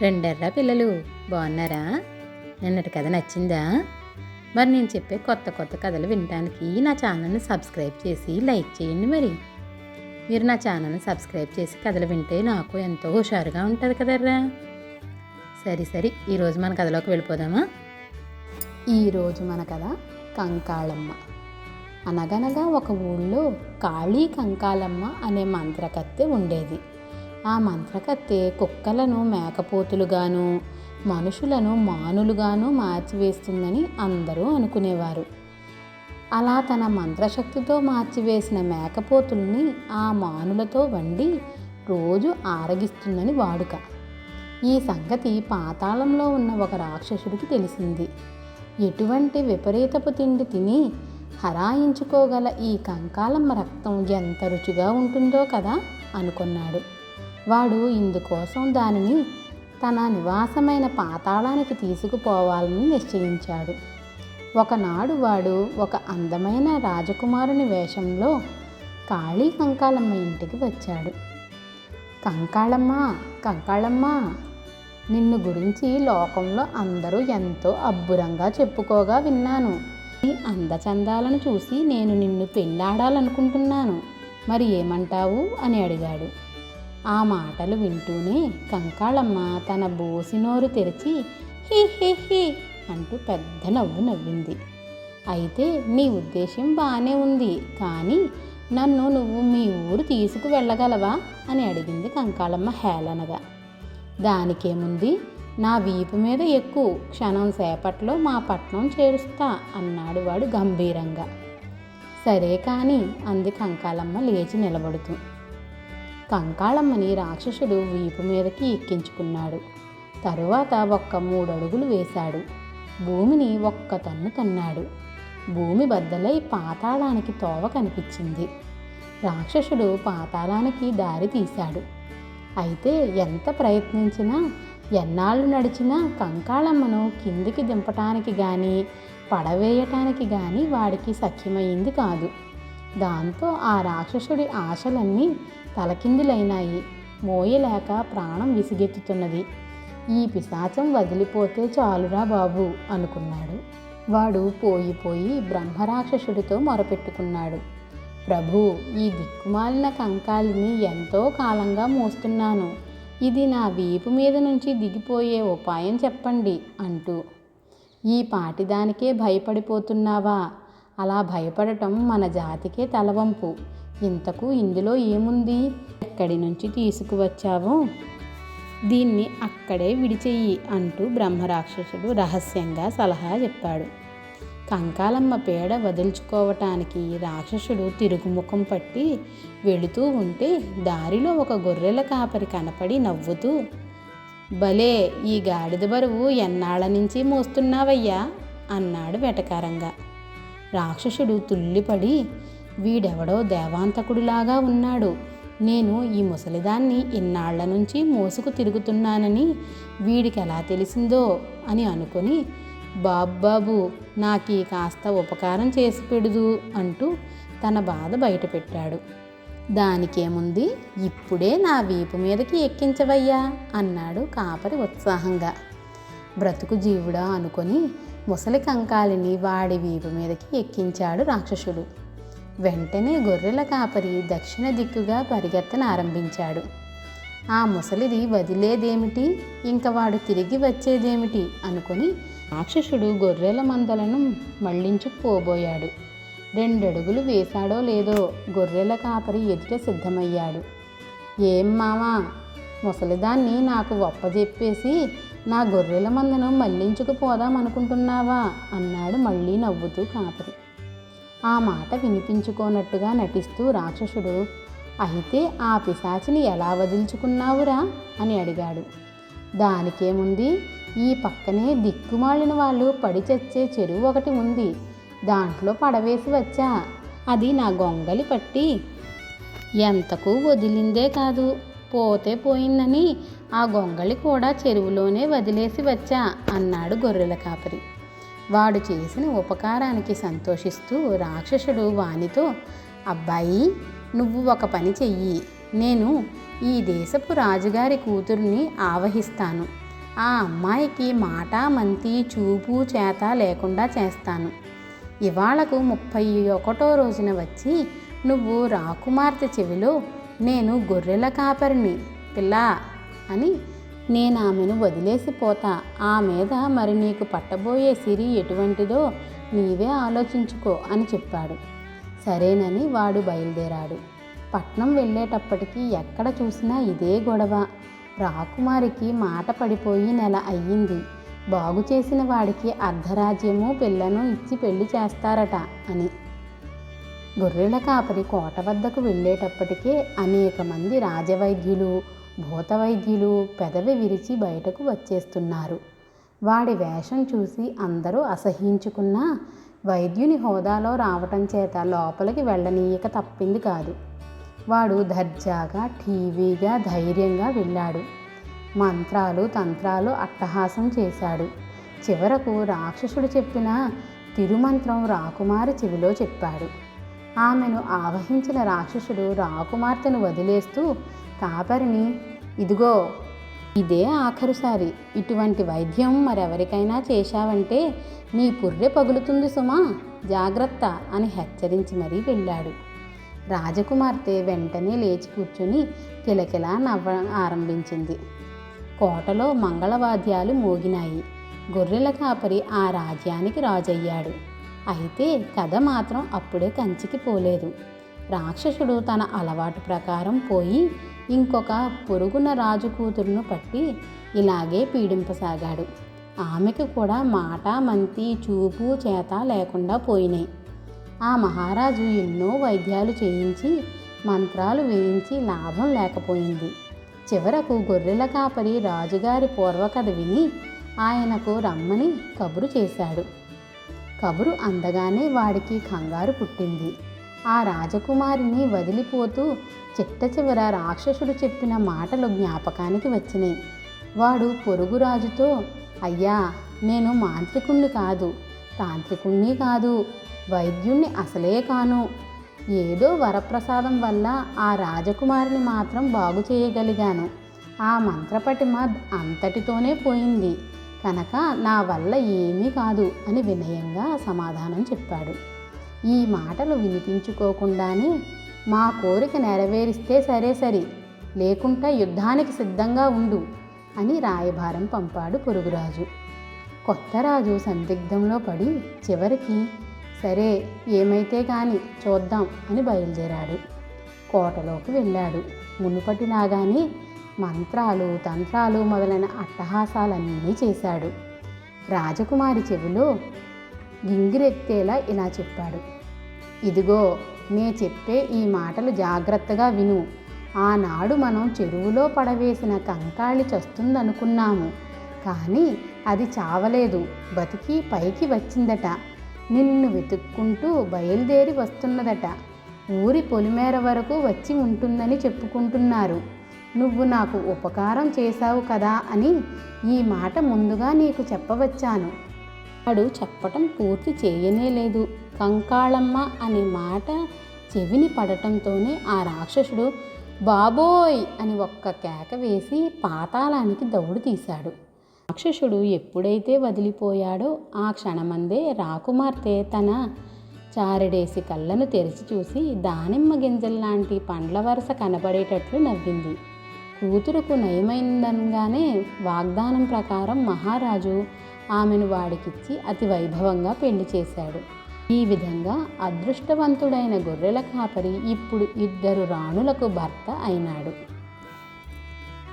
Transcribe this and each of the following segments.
రెండెర్రా పిల్లలు బాగున్నారా? నిన్నటి కథ నచ్చిందా? మరి నేను చెప్పే కొత్త కొత్త కథలు వినడానికి నా ఛానల్ని సబ్స్క్రైబ్ చేసి లైక్ చేయండి. మరి మీరు నా ఛానల్ని సబ్స్క్రైబ్ చేసి కథలు వింటే నాకు ఎంతో హుషారుగా ఉంటుంది కదర్రా. సరే ఈరోజు మన కథలోకి వెళ్ళిపోదామా? ఈరోజు మన కథ కంకాళమ్మ. అనగనగా ఒక ఊళ్ళో కాళీ కంకాళమ్మ అనే మంత్రకత్తె ఉండేది. ఆ మంత్రకత్తె కుక్కలను మేకపోతులుగాను మనుషులను మానులుగాను మార్చివేస్తుందని అందరూ అనుకునేవారు. అలా తన మంత్రశక్తితో మార్చివేసిన మేకపోతుల్ని ఆ మానులతో వండి రోజు ఆరగిస్తుందని వాడుక. ఈ సంగతి పాతాళంలో ఉన్న ఒక రాక్షసుడికి తెలిసింది. ఎటువంటి విపరీతపు తిండి తిని హరాయించుకోగల ఈ కంకాళమ్మ రక్తం ఎంత రుచిగా ఉంటుందో కదా అనుకున్నాడు. వాడు ఇందుకోసం దానిని తన నివాసమైన పాతాళానికి తీసుకుపోవాలని నిశ్చయించాడు. ఒకనాడు వాడు ఒక అందమైన రాజకుమారుని వేషంలో కాళీ కంకాళమ్మ ఇంటికి వచ్చాడు. కంకాళమ్మ, నిన్ను గురించి లోకంలో అందరూ ఎంతో అబ్బురంగా చెప్పుకోగా విన్నాను. ఈ అందచందాలను చూసి నేను నిన్ను పెళ్ళాడాలనుకుంటున్నాను. మరి ఏమంటావు అని అడిగాడు. ఆ మాటలు వింటూనే కంకాళమ్మ తన బోసినోరు తెరిచి హీ హీ హీ అంటూ పెద్ద నవ్వు నవ్వింది. అయితే నీ ఉద్దేశం బాగానే ఉంది, కానీ నన్ను నువ్వు మీ ఊరు తీసుకువెళ్ళగలవా అని అడిగింది కంకాళమ్మ హేళనగా. దానికేముంది, నా వీపు మీద ఎక్కువ, క్షణం సేపట్లో మా పట్నం చేరుస్తా అన్నాడు వాడు గంభీరంగా. సరే కానీ అంది కంకాళమ్మ లేచి నిలబడుతూ. కంకాళమ్మని రాక్షసుడు వీపు మీదకి ఎక్కించుకున్నాడు. తరువాత 3 అడుగులు వేశాడు. భూమిని ఒక్క తన్ను తన్నాడు. భూమి బద్దలై పాతాళానికి తోవ కనిపించింది. రాక్షసుడు పాతాళానికి దారి తీశాడు. అయితే ఎంత ప్రయత్నించినా, ఎన్నాళ్ళు నడిచినా కంకాళమ్మను కిందికి దింపటానికి కానీ పడవేయటానికి కానీ వాడికి సఖ్యమైంది కాదు. దాంతో ఆ రాక్షసుడి ఆశలన్నీ తలకిందులైనాయి. మోయలేక ప్రాణం విసిగెత్తుతున్నది. ఈ పిశాచం వదిలిపోతే చాలురా బాబు అనుకున్నాడు. వాడు పోయి బ్రహ్మరాక్షసుడితో మొరపెట్టుకున్నాడు. ప్రభు, ఈ దిక్కుమాలిన కంకాళిని ఎంతో కాలంగా మోస్తున్నాను. ఇది నా వీపు మీద నుంచి దిగిపోయే ఉపాయం చెప్పండి అంటూ. ఈ పాటిదానికే భయపడిపోతున్నావా? అలా భయపడటం మన జాతికే తలవంపు. ఇంతకు ఇందులో ఏముంది? ఎక్కడి నుంచి తీసుకువచ్చావో దీన్ని అక్కడే విడిచెయ్యి అంటూ బ్రహ్మరాక్షసుడు రహస్యంగా సలహా చెప్పాడు. కంకాళమ్మ పేడ వదిల్చుకోవటానికి రాక్షసుడు తిరుగుముఖం పట్టి వెళుతూ ఉంటే దారిలో ఒక గొర్రెల కాపరి కనపడి నవ్వుతూ, భలే, ఈ గాడిద బరువు ఎన్నాళ్ళ నుంచి మోస్తున్నావయ్యా అన్నాడు వెటకారంగా. రాక్షసుడు తుల్లిపడి, వీడెవడో దేవాంతకుడిలాగా ఉన్నాడు. నేను ఈ ముసలిదాన్ని ఇన్నాళ్ల నుంచి మోసుకు తిరుగుతున్నానని వీడికి ఎలా తెలిసిందో అని అనుకుని, బాబు నాకీ కాస్త ఉపకారం చేసి పెడుదు అంటూ తన బాధ బయటపెట్టాడు. దానికేముంది, ఇప్పుడే నా వీపు మీదకి ఎక్కించవయ్యా అన్నాడు కాపరి ఉత్సాహంగా. బ్రతుకు జీవుడా అనుకొని ముసలి కంకాళిని వాడి వీపు మీదకి ఎక్కించాడు రాక్షసుడు. వెంటనే గొర్రెల కాపరి దక్షిణ దిక్కుగా పరిగెత్తనారంభించాడు. ఆ ముసలిది వదిలేదేమిటి, ఇంక వాడు తిరిగి వచ్చేదేమిటి అనుకుని రాక్షసుడు గొర్రెల మందలను మళ్లించుకుపోబోయాడు. 2 అడుగులు వేశాడో లేదో గొర్రెల కాపరి ఎదుట సిద్ధమయ్యాడు. ఏం మావా, ముసలిదాన్ని నాకు ఒప్పజెప్పేసి నా గొర్రెల మందను మళ్లించుకుపోదామనుకుంటున్నావా అన్నాడు మళ్ళీ నవ్వుతూ కాపరి. ఆ మాట వినిపించుకోనట్టుగా నటిస్తూ రాక్షసుడు, అయితే ఆ పిశాచిని ఎలా వదిల్చుకున్నావురా అని అడిగాడు. దానికేముంది, ఈ పక్కనే దిక్కుమాలిన వాళ్ళు పడి చచ్చే చెరువు ఒకటి ఉంది. దాంట్లో పడవేసి వచ్చా. అది నా గొంగలి పట్టి ఎంతకు వదిలిందే కాదు, పోతే పోయిందని ఆ గొంగళి కూడా చెరువులోనే వదిలేసి వచ్చా అన్నాడు గొర్రెల కాపరి. వాడు చేసిన ఉపకారానికి సంతోషిస్తూ రాక్షసుడు వానితో, అబ్బాయి, నువ్వు ఒక పని చెయ్యి. నేను ఈ దేశపు రాజుగారి కూతుర్ని ఆవహిస్తాను. ఆ అమ్మాయికి మాట మంతి చూపు చేత లేకుండా చేస్తాను. ఇవాళకు 31వ రోజున వచ్చి నువ్వు రాకుమార్తె చెవిలో నేను గొర్రెల కాపరిని పిల్లా అని నేను ఆమెను వదిలేసిపోతా. ఆ మీద మరి నీకు పట్టబోయే సిరి ఎటువంటిదో నీవే ఆలోచించుకో అని చెప్పాడు. సరేనని వాడు బయలుదేరాడు. పట్నం వెళ్ళేటప్పటికి ఎక్కడ చూసినా ఇదే గొడవ. రాకుమారికి మాట పడిపోయి నెల అయ్యింది. బాగు చేసిన వాడికి అర్ధరాజ్యము పిల్లను ఇచ్చి పెళ్లి చేస్తారట అని. గొర్రెల కాపరి కోట వద్దకు వెళ్ళేటప్పటికే అనేక మంది రాజవైద్యులు భూతవైద్యులు పెదవి విరిచి బయటకు వచ్చేస్తున్నారు. వాడి వేషం చూసి అందరూ అసహ్యించుకున్నా వైద్యుని హోదాలో రావటం చేత లోపలికి వెళ్ళనీయక తప్పింది కాదు. వాడు దర్జాగా ఠీవీగా ధైర్యంగా వెళ్ళాడు. మంత్రాలు తంత్రాలు అట్టహాసం చేశాడు. చివరకు రాక్షసుడు చెప్పిన తిరుమంత్రం రాకుమారి చెవిలో చెప్పాడు. ఆమెను ఆవహించిన రాక్షసుడు రాకుమార్తెను వదిలేస్తూ కాపరిని, ఇదిగో ఇదే ఆఖరుసారి. ఇటువంటి వైద్యం మరెవరికైనా చేశావంటే నీ పుర్రె పగులుతుంది సుమా, జాగ్రత్త అని హెచ్చరించి మరీ వెళ్ళాడు. రాజకుమార్తె వెంటనే లేచి కూర్చుని కిలకిలా నవ్వ ఆరంభించింది. కోటలో మంగళవాద్యాలు మోగినాయి. గొర్రెల కాపరి ఆ రాజ్యానికి రాజయ్యాడు. అయితే కథ మాత్రం అప్పుడే కంచికి పోలేదు. రాక్షసుడు తన అలవాటు ప్రకారం పోయి ఇంకొక పొరుగున రాజు కూతురును పట్టి ఇలాగే పీడింపసాగాడు. ఆమెకు కూడా మాట మంతి చూపు చేత లేకుండా పోయినాయి. ఆ మహారాజు ఎన్నో వైద్యాలు చేయించి మంత్రాలు వేయించి లాభం లేకపోయింది. చివరకు గొర్రెల కాపరి రాజుగారి పూర్వకథ విని ఆయనకు రమ్మని కబురు చేశాడు. కబురు అందగానే వాడికి కంగారు పుట్టింది. ఆ రాజకుమారిని వదిలిపోతూ చిట్ట చివర రాక్షసుడు చెప్పిన మాటలు జ్ఞాపకానికి వచ్చినాయి. వాడు పొరుగు రాజుతో, అయ్యా, నేను మాంత్రికుణ్ణి కాదు, తాంత్రికుణ్ణి కాదు, వైద్యుణ్ణి అసలే కాను. ఏదో వరప్రసాదం వల్ల ఆ రాజకుమారిని మాత్రం బాగు చేయగలిగాను. ఆ మంత్రపటిమ అంతటితోనే పోయింది కనుక నా వల్ల ఏమీ కాదు అని వినయంగా సమాధానం చెప్పాడు. ఈ మాటలు వినిపించుకోకుండానే మా కోరిక నెరవేరిస్తే సరే, లేకుంటే యుద్ధానికి సిద్ధంగా ఉండు అని రాయబారం పంపాడు పొరుగురాజు. కొత్త రాజు సందిగ్ధంలో పడి చివరికి సరే ఏమైతే కానీ చూద్దాం అని బయలుదేరాడు. కోటలోకి వెళ్ళాడు. మునుపటిలాగానే మంత్రాలు తంత్రాలు మొదలైన అట్టహాసాలన్నీ చేశాడు. రాజకుమారి చెవిలో గింగిరెత్తేలా ఇలా చెప్పాడు, ఇదిగో నే చెప్పే ఈ మాటలు జాగ్రత్తగా విను. ఆనాడు మనం చెరువులో పడవేసిన కంకాళి చస్తుందనుకున్నాము, కానీ అది చావలేదు, బతికి పైకి వచ్చిందట. నిన్ను వెతుక్కుంటూ బయలుదేరి వస్తున్నదట. ఊరి పొలిమేర వరకు వచ్చి ఉంటుందని చెప్పుకుంటున్నారు. నువ్వు నాకు ఉపకారం చేశావు కదా అని ఈ మాట ముందుగా నీకు చెప్పవచ్చాను. వాడు చెప్పటం పూర్తి చేయనే లేదు. కంకాళమ్మ అనే మాట చెవిని పడటంతోనే ఆ రాక్షసుడు బాబోయ్ అని ఒక్క కేక వేసి పాతాళానికి దౌడు తీశాడు. రాక్షసుడు ఎప్పుడైతే వదిలిపోయాడో ఆ క్షణమందే రాకుమార్తె తన చారెడేసి కళ్ళను తెరిచి చూసి దానిమ్మ గింజల్లాంటి పండ్ల వరస కనబడేటట్లు నవ్వింది. కూతురుకు నయమైందనగానే వాగ్దానం ప్రకారం మహారాజు ఆమెను వాడికిచ్చి అతి వైభవంగా పెళ్లి చేశాడు. ఈ విధంగా అదృష్టవంతుడైన గొర్రెల కాపరి ఇప్పుడు 2 రాణులకు భర్త అయినాడు.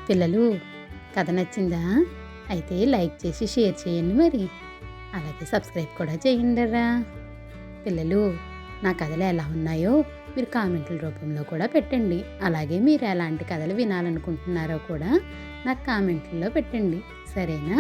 పిల్లలు, కథ నచ్చిందా? అయితే లైక్ చేసి షేర్ చేయండి, మరి అలాగే సబ్స్క్రైబ్ కూడా చేయండిరా. పిల్లలు, నా కథలు ఎలా ఉన్నాయో మీరు కామెంట్ల రూపంలో కూడా పెట్టండి. అలాగే మీరు ఎలాంటి కథలు వినాలనుకుంటున్నారో కూడా నాకు కామెంట్లలో పెట్టండి, సరేనా?